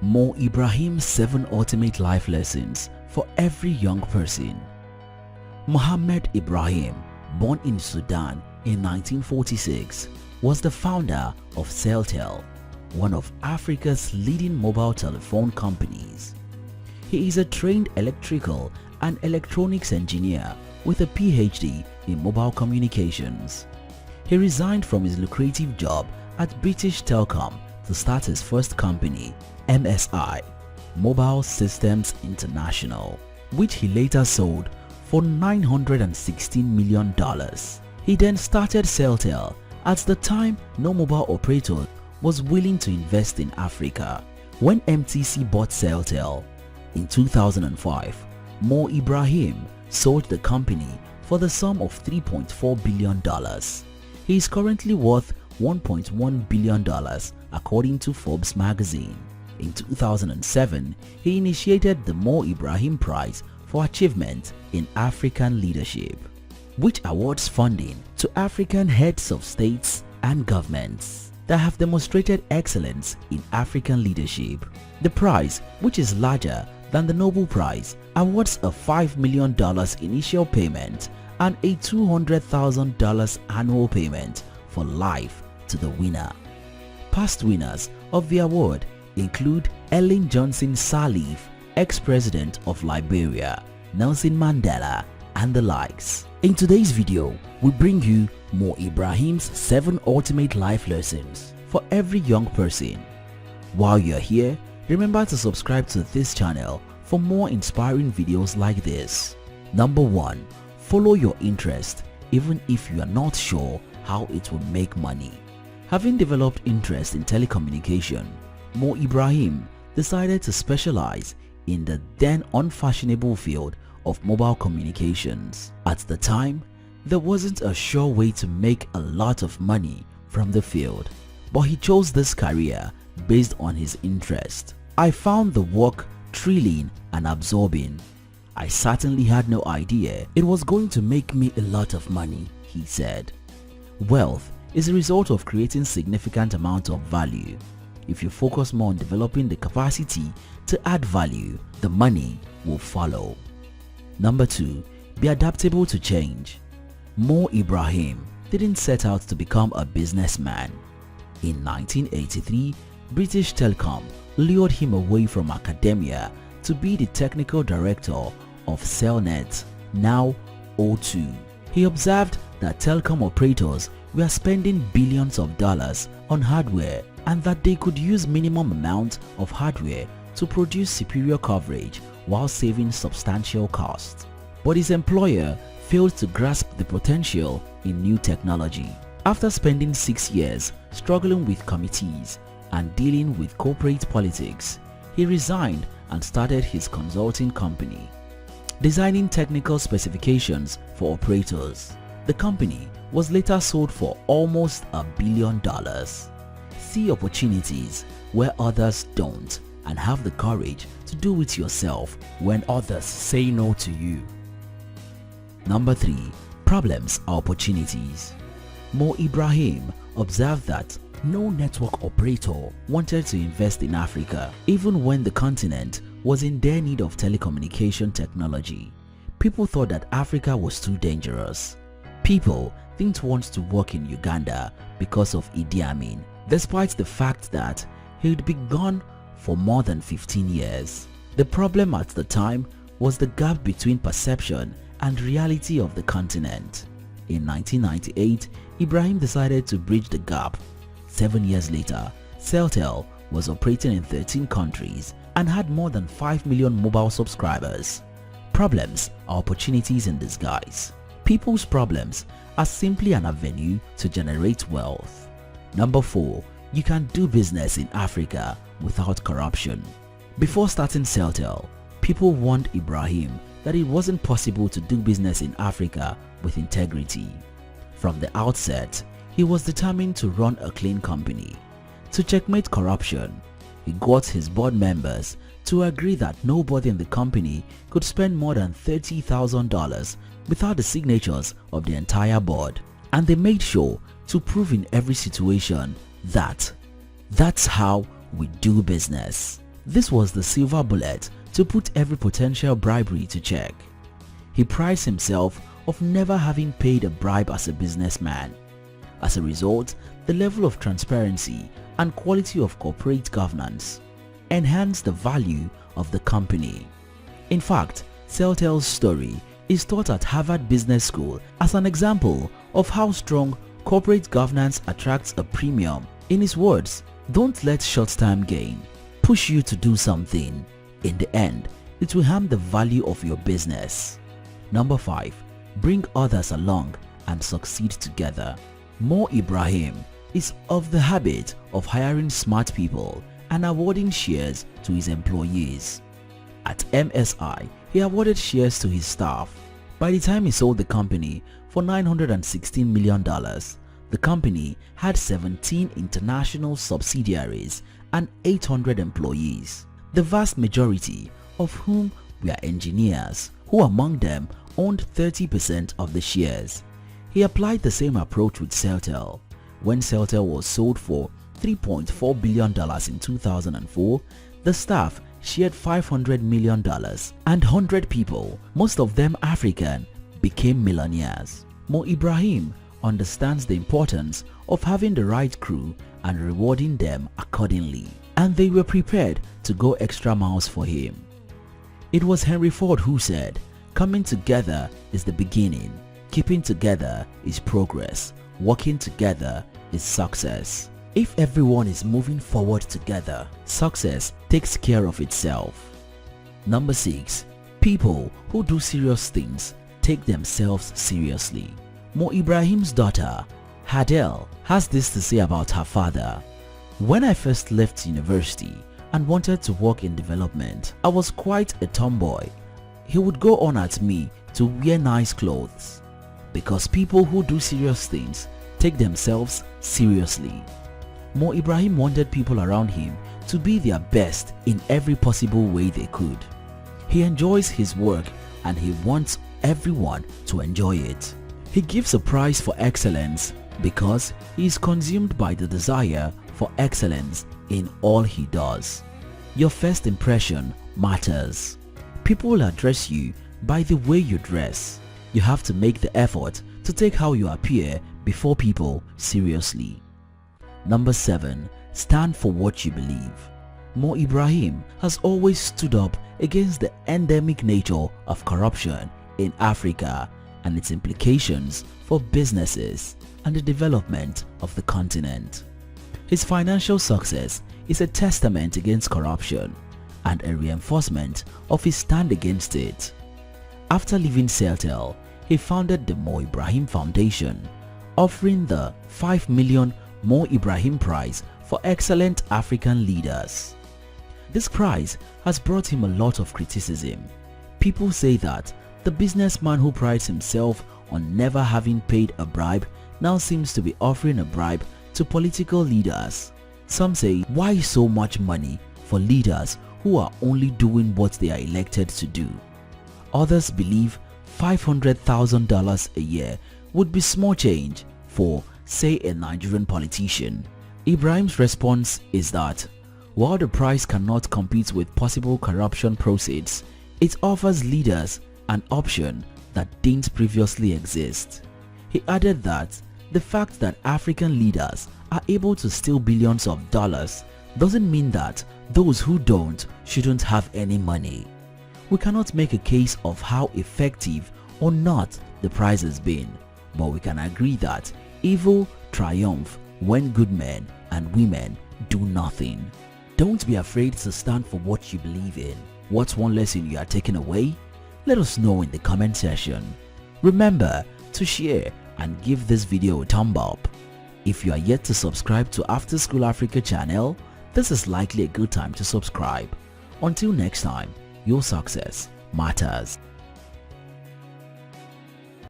Mo Ibrahim's 7 ultimate life lessons for every young person. Mohamed Ibrahim, born in Sudan in 1946, was the founder of Celtel, one of Africa's leading mobile telephone companies. He is a trained electrical and electronics engineer with a PhD in mobile communications. He resigned from his lucrative job at British Telecom to start his first company, MSI, Mobile Systems International, which he later sold for $916 million. He then started Celtel. At the time, no mobile operator was willing to invest in Africa. When MTC bought Celtel in 2005, Mo Ibrahim sold the company for the sum of $3.4 billion. He is currently worth $1.1 billion according to Forbes magazine. In 2007, he initiated the Mo Ibrahim Prize for achievement in African leadership, which awards funding to African heads of states and governments that have demonstrated excellence in African leadership. The prize, which is larger than the Nobel Prize, awards a $5 million initial payment and a $200,000 annual payment for life to the winner. Past winners of the award include Ellen Johnson Sirleaf, ex-president of Liberia, Nelson Mandela, and the likes. In today's video, we bring you Mo Ibrahim's 7 ultimate life lessons for every young person. While you're here, remember to subscribe to this channel for more inspiring videos like this. Number 1. Follow your interest even if you are not sure how it will make money. Having developed interest in telecommunication, Mo Ibrahim decided to specialize in the then unfashionable field of mobile communications. At the time, there wasn't a sure way to make a lot of money from the field, but he chose this career based on his interest. I found the work thrilling and absorbing. I certainly had no idea it was going to make me a lot of money, he said. Wealth is a result of creating significant amount of value. If you focus more on developing the capacity to add value, the money will follow. Number 2. Be adaptable to change. Mo Ibrahim didn't set out to become a businessman. In 1983, British Telecom lured him away from academia to be the technical director of Cellnet, now O2. He observed that telecom operators were spending billions of dollars on hardware and that they could use minimum amount of hardware to produce superior coverage while saving substantial costs. But his employer failed to grasp the potential in new technology. After spending 6 years struggling with committees and dealing with corporate politics, he resigned and started his consulting company, designing technical specifications for operators. The company was later sold for almost $1 billion. See opportunities where others don't and have the courage to do it yourself when others say no to you. Number 3. Problems are opportunities. Mo Ibrahim observed that no network operator wanted to invest in Africa even when the continent was in dire need of telecommunication technology. People thought that Africa was too dangerous. People didn't want to work in Uganda because of Idi Amin, despite the fact that he'd been gone for more than 15 years. The problem at the time was the gap between perception and reality of the continent. In 1998, Ibrahim decided to bridge the gap. 7 years later, Celtel was operating in 13 countries and had more than 5 million mobile subscribers. Problems are opportunities in disguise. People's problems are simply an avenue to generate wealth. Number 4. You can do business in Africa without corruption. Before starting Celtel, people warned Ibrahim that it wasn't possible to do business in Africa with integrity. From the outset, he was determined to run a clean company. To checkmate corruption, he got his board members to agree that nobody in the company could spend more than $30,000 without the signatures of the entire board, and they made sure to prove in every situation that that's how we do business. This was the silver bullet to put every potential bribery to check. He prides himself of never having paid a bribe as a businessman. As a result, the level of transparency and quality of corporate governance enhanced the value of the company. In fact, Celtel's story is taught at Harvard Business School as an example of how strong corporate governance attracts a premium. In his words, "Don't let short-term gain push you to do something. In the end, it will harm the value of your business." Number 5. Bring others along and succeed together. Mo Ibrahim is of the habit of hiring smart people and awarding shares to his employees. At MSI, he awarded shares to his staff. By the time he sold the company for $916 million, the company had 17 international subsidiaries and 800 employees, the vast majority of whom were engineers, who among them owned 30% of the shares. He applied the same approach with Celtel. When Celtel was sold for $3.4 billion in 2004, the staff shared $500 million and 100 people, most of them African, became millionaires. Mo Ibrahim understands the importance of having the right crew and rewarding them accordingly, and they were prepared to go extra miles for him. It was Henry Ford who said, "Coming together is the beginning, keeping together is progress, working together is success." If everyone is moving forward together, success takes care of itself. Number 6. People who do serious things take themselves seriously. Mo Ibrahim's daughter, Hadel, has this to say about her father. "When I first left university and wanted to work in development, I was quite a tomboy. He would go on at me to wear nice clothes, because people who do serious things take themselves seriously." Mo Ibrahim wanted people around him to be their best in every possible way they could. He enjoys his work and he wants everyone to enjoy it. He gives a prize for excellence because he is consumed by the desire for excellence in all he does. Your first impression matters. People will address you by the way you dress. You have to make the effort to take how you appear before people seriously. Number 7. Stand for what you believe. Mo Ibrahim has always stood up against the endemic nature of corruption in Africa and its implications for businesses and the development of the continent. His financial success is a testament against corruption and a reinforcement of his stand against it. After leaving Celtel, he founded the Mo Ibrahim Foundation, offering the $5 million Mo Ibrahim Prize for excellent African leaders. This prize has brought him a lot of criticism. People say that the businessman who prides himself on never having paid a bribe now seems to be offering a bribe to political leaders. Some say, why so much money for leaders who are only doing what they are elected to do? Others believe $500,000 a year would be small change for, say, a Nigerian politician. Ibrahim's response is that while the prize cannot compete with possible corruption proceeds, it offers leaders an option that didn't previously exist. He added that the fact that African leaders are able to steal billions of dollars doesn't mean that those who don't shouldn't have any money. We cannot make a case of how effective or not the prize has been, but we can agree that evil triumphs when good men and women do nothing. Don't be afraid to stand for what you believe in. What's one lesson you are taking away? Let us know in the comment section. Remember to share and give this video a thumb up. If you are yet to subscribe to After School Africa channel, this is likely a good time to subscribe. Until next time, your success matters.